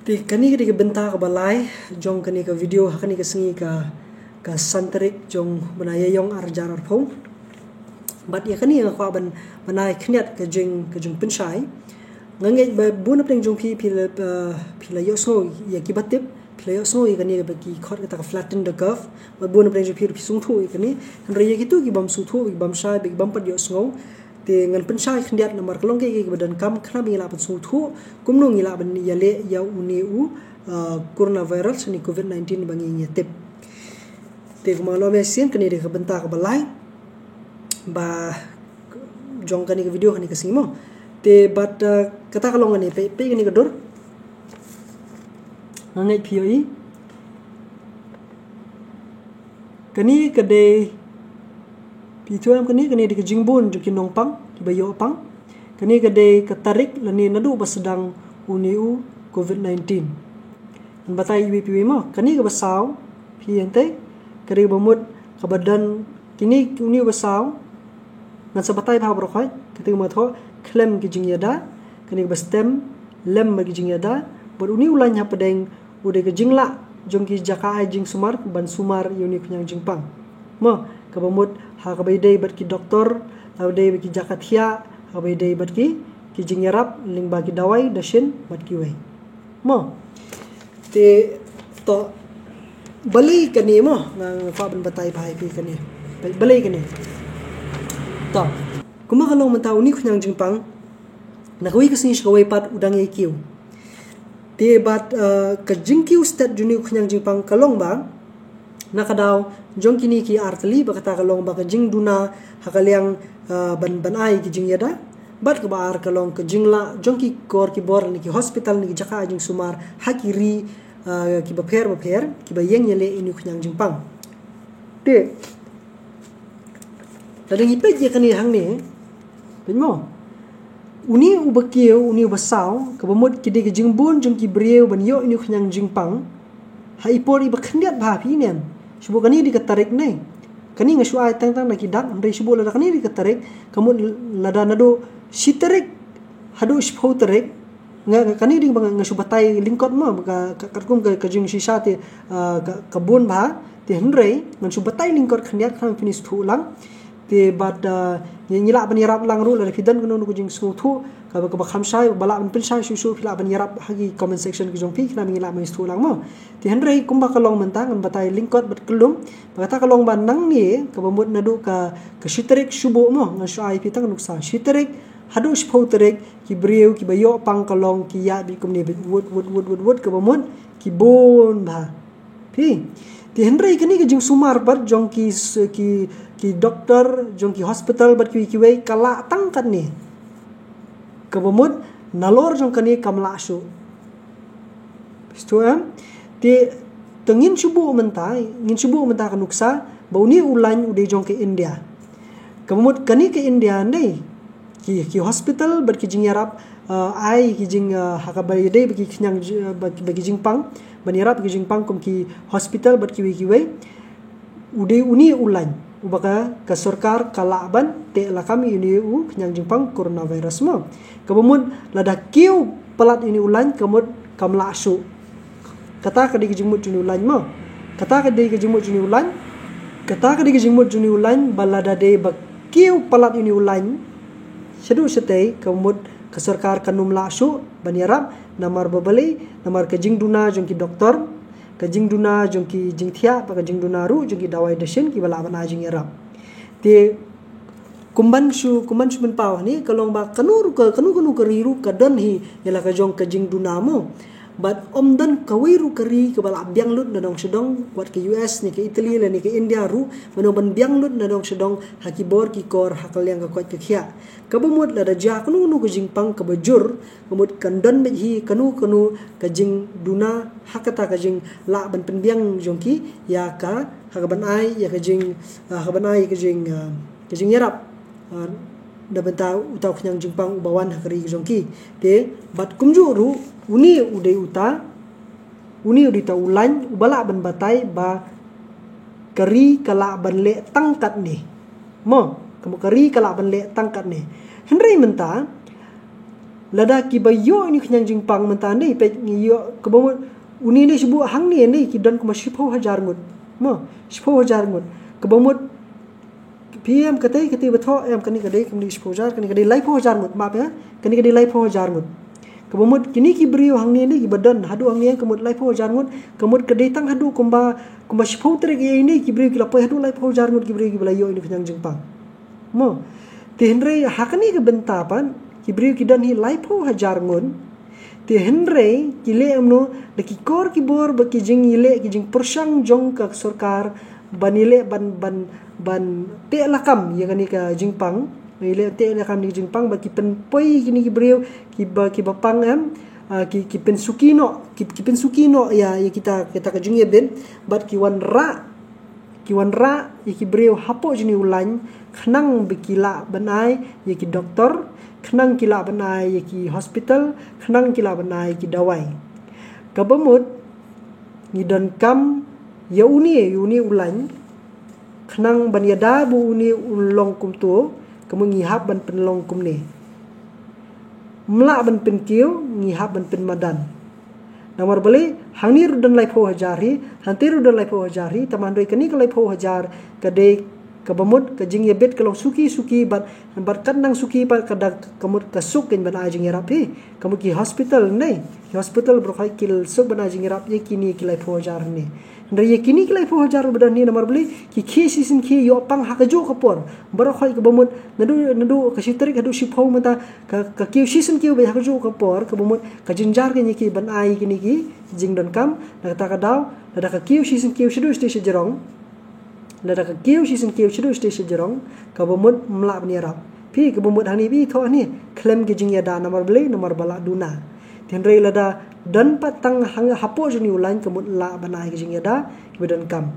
Ti kani ke benta ka balai jong kani ka video kani ka sengi ka santerik jong benaya yong arjar arpong bat ya kani nga kwa benai kniat ka jing penshai ngange ba buna peng jong pila yosno ya kibatip pila yosno ya kani ba ki khot ka flatten the curve ba buna peng jong pi sung thu ya kani re ya gitu ki bam su thu ki bam shai bi bam pat yosno te ngan penshai khndiat na mar kalong ke badan kam khna mi la pan su thu kumno ngi la ban ya le ya uni u coronavirus ni covid-19 bangi nya tip te ma lo me sin kani de benta ka balai ba jong kani ka video kani ka simo te bat kata kalong ni pe kani ka dur ngai poi kani ka de Pituam kani de ke jingbun jo kinong pang ki bayo pang kani ke de katarik lani nadu basedang uniu covid-19 an batai ibi piwi mo kani ke basaw pi ente kari bamut ka badan kini uniu basaw ngan sabatai ba brokhai kati mo tho klem ki jingyada kani ke bastem lem gi jingyada bor uniu lanya pedeng ude ke jingla jongki jaka jing sumar ban sumar uni kunyang jingpang mo kabamut ha kabaydey bat ki doktor kabaydey bat ki jakathia kabaydey bat ki jingyarap ling ba ki dawai dashin bat ki wei mo te to balai kani mo ngang fa ban batai bai pi kani balai kani to kuma kalong mantau ni khunyang jingpang nakwi kasini shkawai pat udang ye kiu te bat ka jingkiu stat juni khunyang jingpang kalong ba nakadaw jong kini ki artli bakata kalong baka jing duna hakaliang ban ai ki jing yada bat ka bar kalong ka jingla jong ki kor ki bor ni ki hospital ni ki jaka jing sumar hakiri ki ba pher ki ba yeng yele ini khunyang jing pang te dadang ipe je kani hang ni pinmo uni ubakio uni basaw ka bamut ki de ki jing bun jong ki breu ban yo ini khunyang jing pang ha ipor iba khndiat ba pi nem subo kani di katarik nei kani ngasu ai tang na kidak ndai subo la kani di katarik kamu lada nado sitarik hadu spho tarik nga kani di bang ngasu batai lingkot mo ka karkum ka jing shisha te kabun ba te hendrei ngasu batai lingkot khndiat khang finish thu lang te bad nyila ban yarap lang ru la fidan kuno ku jing su thu ka ba khamsai bala ban pilsai su phila ban yarap hagi comment section ki jong pi khna ngila mai su lang mo ti hendrei kumba kalong mentang an batai lingkot bat kelum bata kalong ban nang ni ka bamut nadu ka shitarik subo mo ngasu ai pi tang nuksa shitarik hadu spho tarik ki breu ki bayo pang kalong ki ya bi kumni wood ka bamut ki bon ba pi ti hendrei kani ka jing sumar bat jong ki doktor jong ki hospital bat ki wei kala tangkat ni kabamut nalor jong kani kamla su pistuam ti tengin subu mentai ngin subu menta kanuksa bauni ulan ude jong ke India kabamut kani ke India nei ki hospital bat ki jing yarap ai ki jing hakabai dei bagi knyang bagi jing pang ban yarap ki jing pang kum ki hospital bat ki wei ude uni ulan ubaka ka sarkar kalaban te la kami ini knyang jingpang coronavirus mo kabamut lada kiu pelat ini ulan kamut kamla su kata ka di jingmut juni ulan mo kata ka di jingmut juni ulan kata ka di jingmut juni ulan balada de bak kiu pelat ini ulan sedu setei kamut ka sarkar kanum la su banyarap namar babali namar ka jing duna jong ki doktor kajing duna jongki jingthia pa kajing duna ru jongki dawai dashin ki bala bana jing yarap te kumban su ben paw ni kalong ba kanu ka riru ka dan hi yala ka jong kajing duna mo but omdan kawiru kari ka bala biang lut na dong sedong wat ke US ni ke Italy la ni ke India ru mano ban biang lut na dong sedong hakibor ki kor hakal yang ka kwat ke khia kabumut la da ja kanu ka jing pang ka bajur kamut kandan me hi kanu ka jing duna hakata ka jing la ban pen biang jongki ya ka hakaban ai ya ka jing hakaban ai ka jing yarap da benta utau knyang jing pang bawan hakari jongki te bat kumju ru uni udai uta ulan ubala ban batai ba kari kala ban le tangkat ni mo kamu kari kala ban le tangkat ni hendrei menta lada ki bayo ni knyang jingpang mentan ni pe yo kebamut uni ni sibu hang ni ki dan kuma 10,000 ngut mo 10,000 ngut kebamut PM katai beto em kani kadai 10,000 kani kadai 10,000 ngut maaf ya kani kadai 10,000 ngut kebamut kini ki brio hang ni ki badan hadu hang ni kemut 10,000 ngut kemut kadai tang hadu kumba 10 trek ini ki brio ki lapai hadu 10,000 ngut ki brio ki belayo ini knyang jingpang mo tihenre hakani ke bentapan ki brio ki dan hi 10,000 ngut tihenre ki le amno de ki kor ki bor ba ki jing ile ki jing persang jong ka sarkar banile ban te lakam ya kani ka jingpang ile te lakam ni jingpang ba ki pen poi kini ki brio ki ba pang am ki pen sukino ya kita ka jing ben bat ki wan ra ya ki brio hapo jini ulan khnang bikila banai ya ki doktor khnang kila banai ya ki hospital khnang kila banai ki dawai kabamut ni dan kam ya uni ulan khnang ban yada bu uni ulong kum tu kamu ngihap ban penlong kum ni mla ban pen kiu ngihap ban pen madan namar bali hangni rudan 10,000 hi hanti rudan 10,000 hi tamandoi kani ka 10,000 kade kabamut ka jing yebet kalau suki bat kat nang suki pa kada kamut kasuk ken ban ajing yarap hi kamu ki hospital nei hospital brokai kil suk ban ajing yarap ye kini ki 10,000 ni ndari ye kini ki 10,000 badan ni namar beli ki season ki yo pang hakajo kapor brokai kabamut nadu ka sitrik hadu sipho mata ka ki season ki be hakajo kapor kabamut ka jinjar ke ni ki ban ai kini ki jing dan kam nakata kadaw nada ka ki season ki shidu station jerong lada ka kiu season kiu chidu station jerong kabamut mla bniarap pi kabamut hani bi tho ni klem ge jing yada nomor beli nomor bala duna tenrei lada dan patang hang hapo jeni ulan kamut la banai ge jing yada bedan kam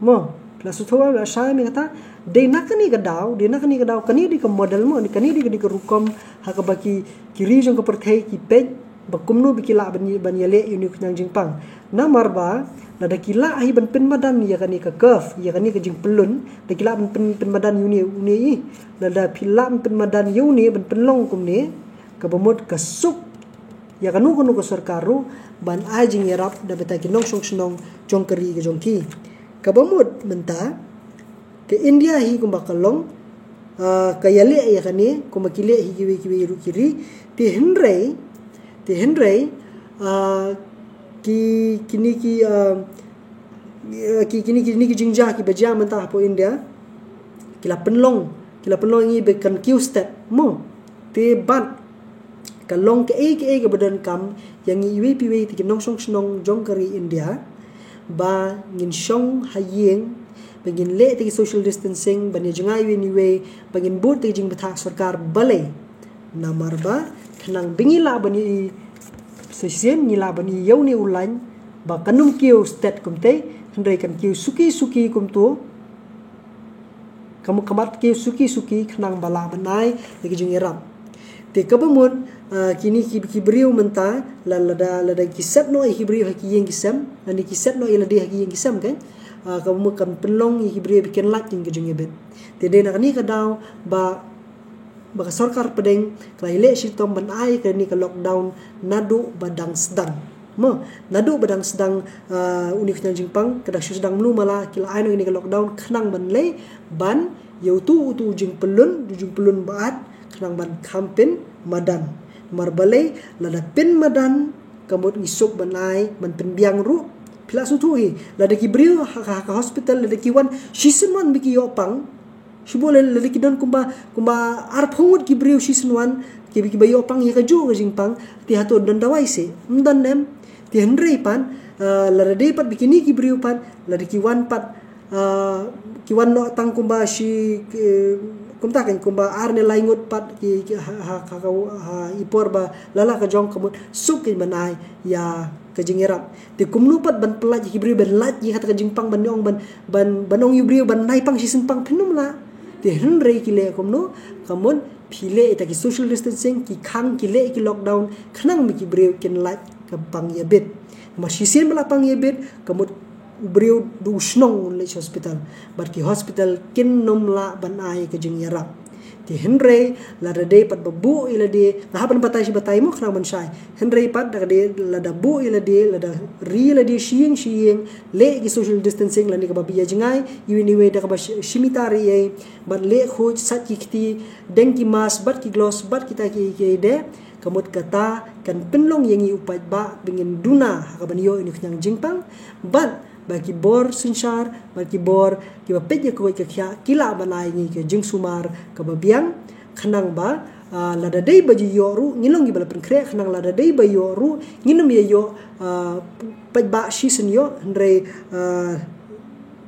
mo plasu thowa la sai mi kata de nakani gadau kani di ke model mo ni kani di ke rukom ha ka baki kiri jong ke perthei ki pej bakumnu bikila ban yale unik nyang jingpang namar ba lada kila ahi ban pen madan ya kani ka curve ya kani ka jing pelun da kila ban pen madan uni lada pila pen madan uni ban penlong kum ni ka bamut ka suk ya kanu ka sarkaru ban ajing yarap da beta ki nong snong jong kari ke jong ki ka bamut menta ke India hi kum bakalong ka yale ya kani kum kile hi kiwi ru kiri ti henrei kini jingja ki baja mentah po India kila penlong ini bekan kiu step mo te bat kalong ke ke badan kam yang iwi piwi ti nong snong jong kari India ba ngin song hayeng bagin le ti social distancing ban jangai ni we bagin but ti jing betha sarkar balai namar ba khnang bingila bani sesien ngila bani yauni ulan ba kanum kiu state kumte hendai kan kiu suki kum tu kamu kamat kiu suki khnang bala banai lagi jing irap te kabamut kini ki beriu menta lada kisat no hi beriu ki yeng kisam ani kisat no ila de ki yeng kisam kan kamu kan penlong hi beriu bikin lat jing jing ebet te de nak ni kadau ba baka sarkar pedeng klaile sitom ban ai kani ka lockdown nadu badang sedang unik nang jingpang kada sedang melu mala kila ai no ini ka lockdown khnang ban le ban yautu jing pelun baat khnang ban kampen madan marbale lada pen madan kamut ngisuk ban ai ban pen biang ru pila sutuhi lada ki brio ka hospital lada ki wan sisenwan biki yopang Shibole lelaki dan kumba arphut ki brio season 1 ki bayo pang ya kaju jingpang ti hato dan dawai se mdan nem ti henrei pan la de pat bikini ki brio pan la de ki wan pat ki wan no tang kumba si kumta kan kumba arne laingut pat ki ha ipor ba lala ka jong kamut suk ki banai ya kajingirap ti kumnu pat ban pelat ki brio ban lat ki hata ka jingpang ban ong ban ong yu brio ban nai pang season pang penum la ti henrei ki le komno kamun phile ita ki social distancing ki khang ki le ki lockdown khnang mi ki breu ken lat ka pang yebet ma sisen bala pang yebet kamut breu du snong le hospital bar ki hospital ken nom la ban ai ka jing yarap ti Henry lada day pat babu ila di ngahapan batay si batay mo kanang mansay Henry pat daga di lada bu ila di lada ri ila di shiying le gi social distancing lani ka babiya jingay iwi daga ba shimitari ay bat le khoj sat kiti dengki mas bat ki gloss bat kita ki de kamut kata kan penlong yang upat ba bingin duna hakabaniyo ini kanyang jingpang bat bagi bor sinsar bagi bor kiba pedya ko kya kila banai ni ke jing sumar kababiang khanang ba lada day baji yoru ngilong gibala penkre khanang lada day ba yoru nginum ye yo pedba season yo andre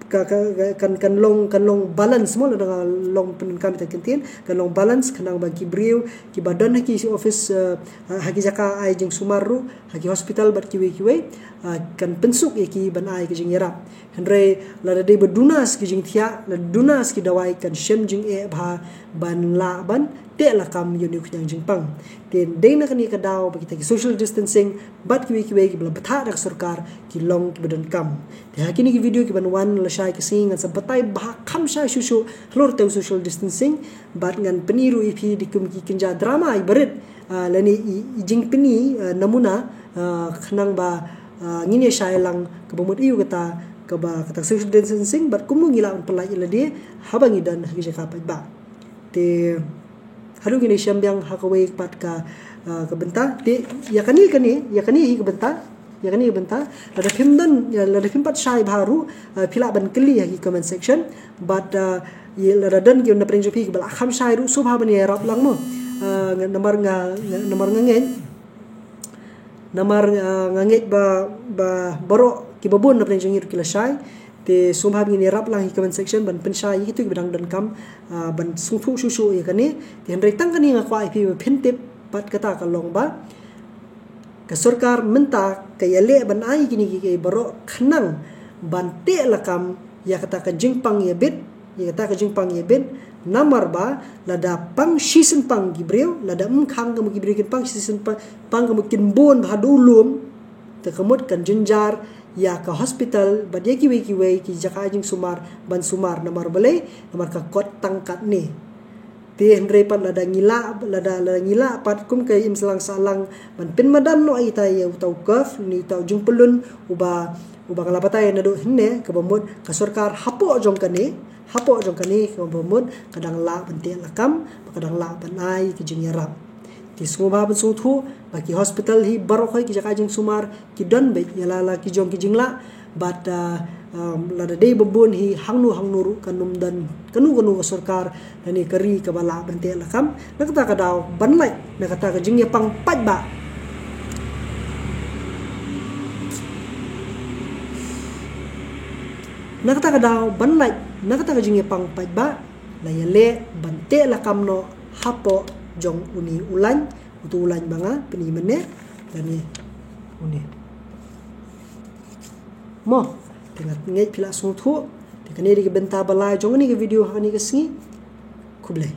kan long balance mo lada long pen kami takentin kan long balance kanang bagi briu ki badan haki office haki jaka ai jing sumaru haki hospital bat kiwe kan pensuk ki ban ai ki jing yarap andre lada day badunas ki jing thia la dunas ki dawai kan shem jing e bha ban la ban te la kam yuni ku jing pang ten day na kani ka daw bagi taki social distancing bat kiwe ki bla batha dak sarkar ki long ki badan kam te hakini ki video ki ban wan la shai ki sing sa batai bah kam shai shushu hlor te social distancing bat ngan peniru ipi dikum ki kinja drama ai berit lani jing peni namuna khanang ba ngine shai lang kabamut iu kata kata social distancing bat kumu ngila on pelai ila dia habangi dan hagi jakapat ba te haru gini syambyang hakaway pat ka benta te yakani hi benta lada pimpat syai baru pila ban keli hi comment section but lada dan gi na prenjo pi bal kham syai ru subha ban yarap lang mo namar nganget ba baro ki babon na prenjo ngir kila syai te subha bin yarap lang hi comment section ban pensyai itu bidang dan kam ban sungfu susu ya kani te hendrek tang kani nga kwa ipi phintip pat kata kalong ba ka sarkar menta kayale ban ai kini ki baro khanang ban te lakam ya kata ka jingpang ya bit namar ba lada pang season pang gibreu lada khang ka gibreu kin pang season pang ka kin bon ba dulum te kamut kan jinjar ya ka hospital badya kiwe ki jaka jing sumar ban sumar namar balai namar ka kot tangkat ni te hendrei pat lada ngila pat kum kai im salang ban pin madan no ai tai utau kaf ni tau jung pelun uba ngalapatai na do hinne ka bamut ka sarkar hapo jong kani ka bamut kadang la bante lakam kadang la banai ki jing yarap ti sumba ban suthu baki hospital hi barokoi ki jaka jing sumar ki don be yala ki jong ki jingla but lada day babon hi hangnu ru kanum dan kanu ka sarkar dani kari ka bala bante lakam nakata ka daw banlai nakata ka jing pang pat ba nakata ka daw banlai nakata ka jing pang pat ba la yale bante lakam no hapo jong uni ulan utu ulan banga peni mene dani uni mo tengah ngai pila sungthu tekani di benta balai jong ni ke video hani ke singi kublai